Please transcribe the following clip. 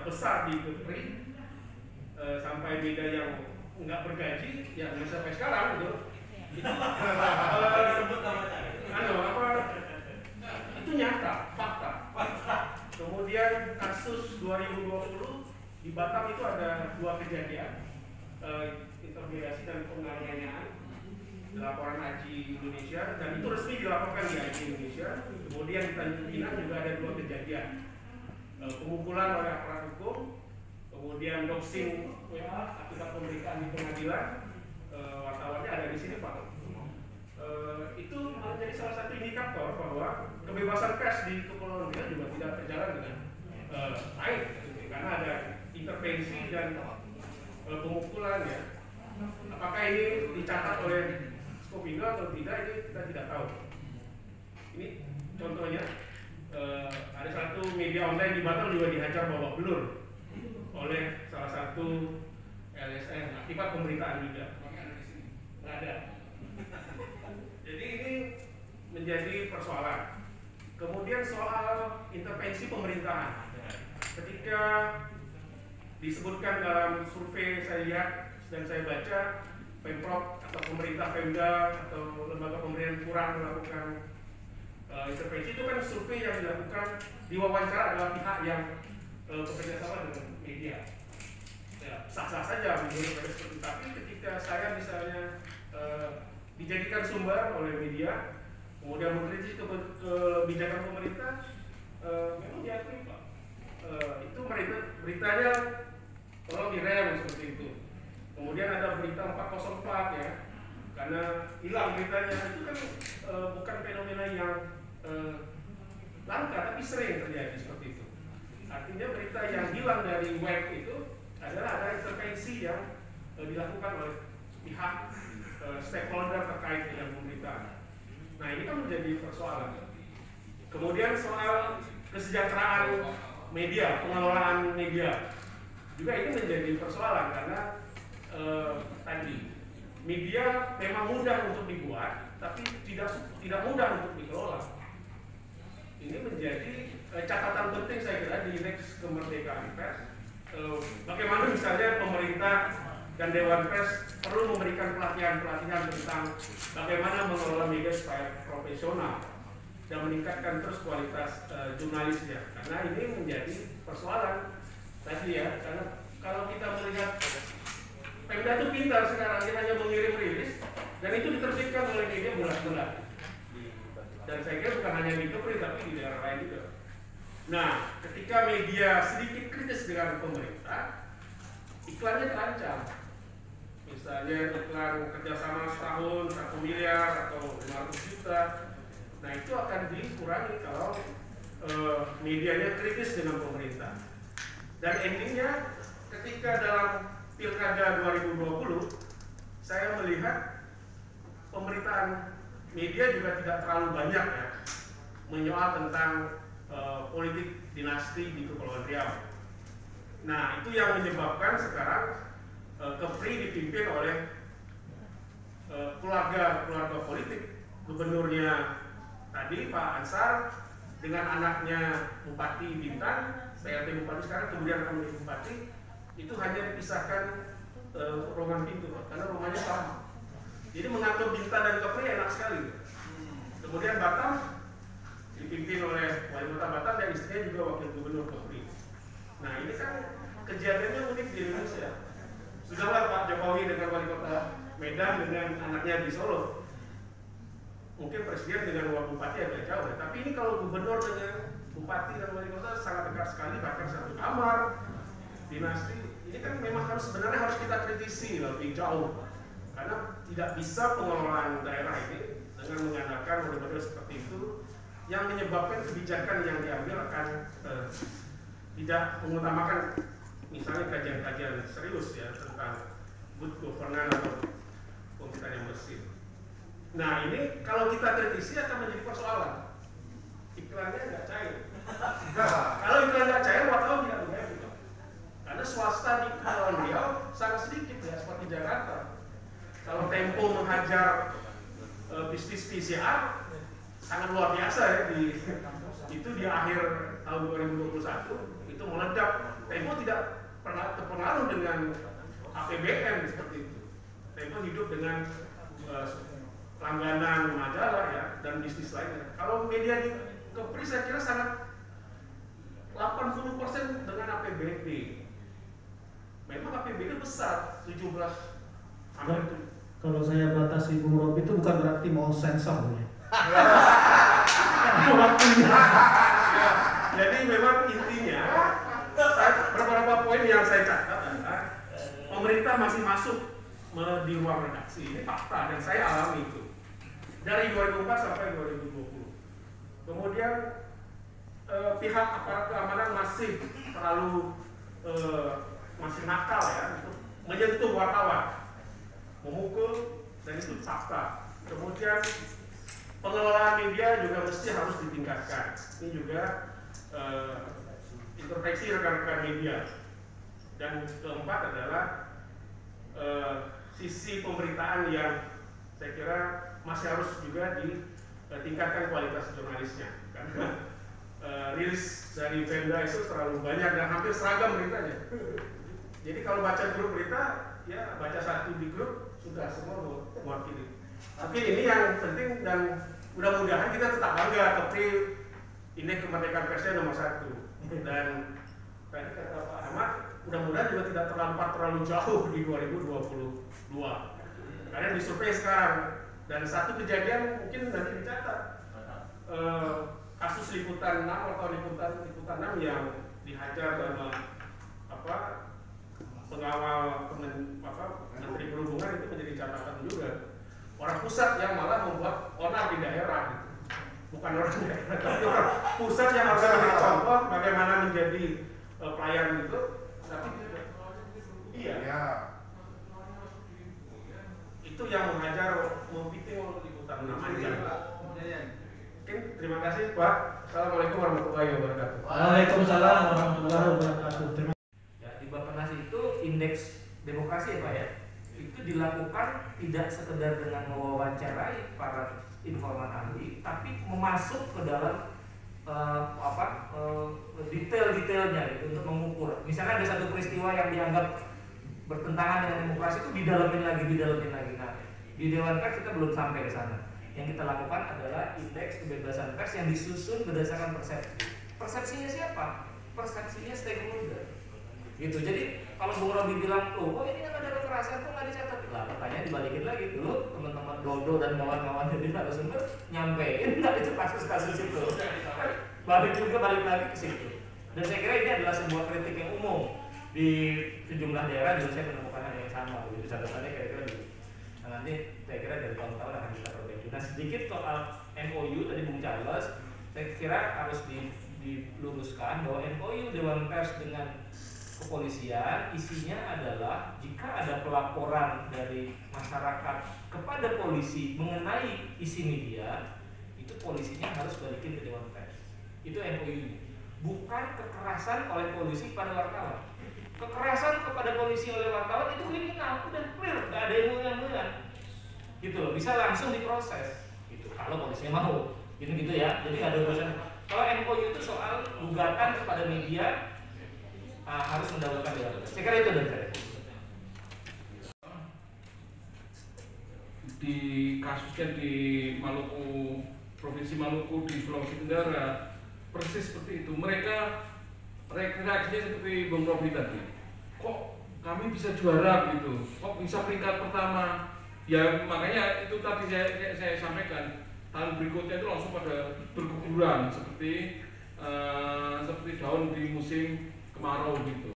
terbesar di Kepri, sampai media yang nggak bergaji, ya sampai sekarang gitu. Itu itu nyata, fakta. Kemudian kasus 2020 di Batam itu ada 2 kejadian intimidasi dan penganiayaan, laporan Haji Indonesia, dan itu resmi dilaporkan di Haji Indonesia. Kemudian di Tanjung Pinang juga ada 2 kejadian pemukulan oleh aparat hukum, kemudian doxing WA akibat pemberitaan di pengadilan. Wartawannya ada di sini Pak. Itu menjadi salah satu indikator bahwa kebebasan pers di Kepulauan Riau juga tidak berjalan dengan baik, karena ada intervensi dan pemukulan ya. Apakah ini dicatat oleh Skopindo atau tidak, ini kita tidak tahu. Ini contohnya, ada satu media online di Batam juga dihajar babak belur oleh salah satu LSM akibat pemberitaan juga. Nggak ada. Jadi ini menjadi persoalan. Kemudian soal intervensi pemerintahan. Ketika disebutkan dalam survei saya lihat dan saya baca, Pemprov atau pemerintah Pemda atau lembaga pemerintahan kurang melakukan intervensi, itu kan survei yang dilakukan, diwawancara adalah pihak yang bekerja sama dengan media. Ya, sah-sah saja menurut saya seperti itu. Tapi ketika saya misalnya dijadikan sumber oleh media, kemudian mengkritik kebijakan pemerintah, memang diakui Pak. Itu beritanya tolong direm seperti itu. Kemudian ada berita 404 ya, karena hilang beritanya. Itu kan bukan fenomena yang langka, tapi sering terjadi seperti itu. Artinya berita yang hilang dari web itu adalah ada intervensi yang dilakukan oleh pihak stakeholder terkait dengan pemberitaan. Nah, ini kan menjadi persoalan. Kemudian soal kesejahteraan media, pengelolaan media juga ini menjadi persoalan, karena tadi media memang mudah untuk dibuat, tapi tidak mudah untuk dikelola. Ini menjadi catatan penting saya kira di indeks kemerdekaan pers. Bagaimana misalnya pemerintah dan Dewan Pers perlu memberikan pelatihan-pelatihan tentang bagaimana mengelola media supaya profesional dan meningkatkan terus kualitas jurnalisnya, karena ini menjadi persoalan tadi ya. Karena kalau kita melihat Pemda itu pintar sekarang, dia hanya mengirim rilis dan itu diterbitkan oleh media bulat-bulat. Dan saya kira bukan hanya di Kepri tapi di daerah lain juga. Nah, ketika media sedikit kritis dengan pemerintah, iklannya terancam. Misalnya iklan kerjasama setahun 1 miliar atau 500 juta. Nah, itu akan dikurangi kalau medianya kritis dengan pemerintah. Dan endingnya ketika dalam Pilkada 2020, saya melihat pemberitaan media juga tidak terlalu banyak ya menyoal tentang politik dinasti di Kepulauan Riau. Nah, itu yang menyebabkan sekarang Kepri dipimpin oleh keluarga politik. Gubernurnya tadi Pak Ansar dengan anaknya Bupati Bintan, PLT Bupati sekarang, kemudian akan menjadi Bupati, itu hanya dipisahkan ruangan pintu, karena rumahnya sama. Jadi mengatur Bintan dan Kepri enak sekali. Kemudian Batam dipimpin oleh Wali Kota Batam dan istrinya juga Wakil Gubernur Kepri. Nah, ini kan kejadiannya unik di Indonesia. Sudahlah Pak Jokowi dengan Wali Kota Medan dengan anaknya di Solo. Mungkin Presiden dengan Bupati agak jauh ya. Tapi ini kalau Gubernur dengan Bupati dan Wali Kota sangat dekat sekali, bahkan satu kamar, dinasti. Ini kan memang sebenarnya harus kita kritisi lebih jauh. Karena tidak bisa pengelolaan daerah ini dengan mengandalkan model-model seperti itu yang menyebabkan kebijakan yang diambil akan tidak mengutamakan misalnya kajian-kajian serius ya tentang good governance atau pemerintahan yang bersih. Nah, ini kalau kita kritisi akan menjadi persoalan. Iklannya nggak cair. Kalau iklan nggak cair, wartawan tidak menjadi. Karena swasta di Kepulauan Riau sangat sedikit ya, seperti Jakarta. Kalau Tempo menghajar bisnis PCR sangat luar biasa ya, itu di akhir tahun 2021 itu meledak Tempo tidak pernah terpengaruh dengan APBN seperti itu. Tempo hidup dengan langganan majalah ya dan bisnis lainnya. Kalau media di Kepri saya kira sangat 80% dengan APBD. Memang APBD besar 17 hampir itu. Kalau saya batasi Bung Robi itu bukan berarti mau sensor ya. Jadi memang intinya beberapa poin yang saya catat adalah pemerintah masih masuk di ruang redaksi. Ini fakta dan saya alami itu dari 2004 sampai 2020. Kemudian pihak aparat keamanan masih terlalu masih nakal ya untuk menyentuh wartawan, memukul, dan itu fakta. Kemudian pengelolaan media juga mesti harus ditingkatkan. Ini juga introspeksi rekan-rekan media. Dan keempat adalah sisi pemberitaan yang saya kira masih harus juga ditingkatkan kualitas jurnalisnya. Karena rilis dari Pemda itu terlalu banyak dan hampir seragam beritanya. Jadi kalau baca grup berita, ya baca satu di grup sudah semua mewakili. Tapi ini yang penting dan mudah-mudahan kita tetap bangga Kepri Indeks Kemerdekaan Persnya nomor 1. Dan tadi kata Pak Ahmad, mudah-mudahan juga tidak terlalu jauh di 2022. Karena di survei sekarang dan satu kejadian mungkin nanti dicatat kasus liputan 6 atau liputan 6 yang dihajar sama pengawal Menteri Perhubungan itu menjadi catatan juga. Orang pusat yang malah membuat onar di daerah gitu. Bukan orang daerah, tapi orang pusat yang harus menjadi contoh bagaimana menjadi pelayan itu, tapi tidak. Iya. Ya. Itu yang menghajar mempiting liputan 6 aja. Oke, terima kasih Pak. Assalamualaikum warahmatullahi wabarakatuh. Waalaikumsalam warahmatullahi wabarakatuh. Ya, di Bappenas itu indeks demokrasi ya Pak ya, itu dilakukan tidak sekedar dengan mewawancarai para informan ahli, tapi memasuk ke dalam detail-detailnya gitu, untuk mengukur. Misalnya ada satu peristiwa yang dianggap bertentangan dengan demokrasi itu didalamin lagi. Nah, di Dewan Pers kita belum sampai ke sana. Yang kita lakukan adalah indeks kebebasan pers yang disusun berdasarkan persepsi. Persepsinya siapa? Persepsinya stakeholder. Gitu. Jadi kalau Bung Robi bilang, oh ini kan ada kekerasan kok nggak dicatat? Lah pertanyaan dibalikin lagi dulu, teman-teman Dodo dan kawan-kawan dari narasumber nyampein nggak itu kasus-kasus itu. Balik lagi ke situ. Dan saya kira ini adalah sebuah kritik yang umum di sejumlah daerah juga saya menemukan hal yang sama. Jadi catatannya kira-kira gitu. Nah, nanti saya kira dari tahun-tahun akan kita perbaiki. Nah sedikit soal MOU tadi Bung Charles, saya kira harus diluruskan bahwa MOU Dewan Pers dengan kepolisian isinya adalah jika ada pelaporan dari masyarakat kepada polisi mengenai isi media, itu polisinya harus balikin ke Dewan Pers. Itu MOU-nya. Bukan kekerasan oleh polisi pada wartawan. Kekerasan kepada polisi oleh wartawan itu kriminal, udah clear, nggak ada ilmu-ilmuan. Gitu loh, bisa langsung diproses. Gitu. Kalau polisinya mau, gitu ya. Jadi nggak ada urusan. Kalau MOU itu soal gugatan kepada media harus mendapatkan Dewan Pers. Saya kira itu dari saya. Di kasusnya di Maluku, Provinsi Maluku di Sulawesi Tenggara, persis seperti itu. Mereka reaksinya seperti Bung Robi tadi. Kok kami bisa juara gitu? Kok bisa peringkat pertama? Ya makanya itu tadi saya sampaikan. Tahun berikutnya itu langsung pada berguguran seperti daun di musim kemarau gitu.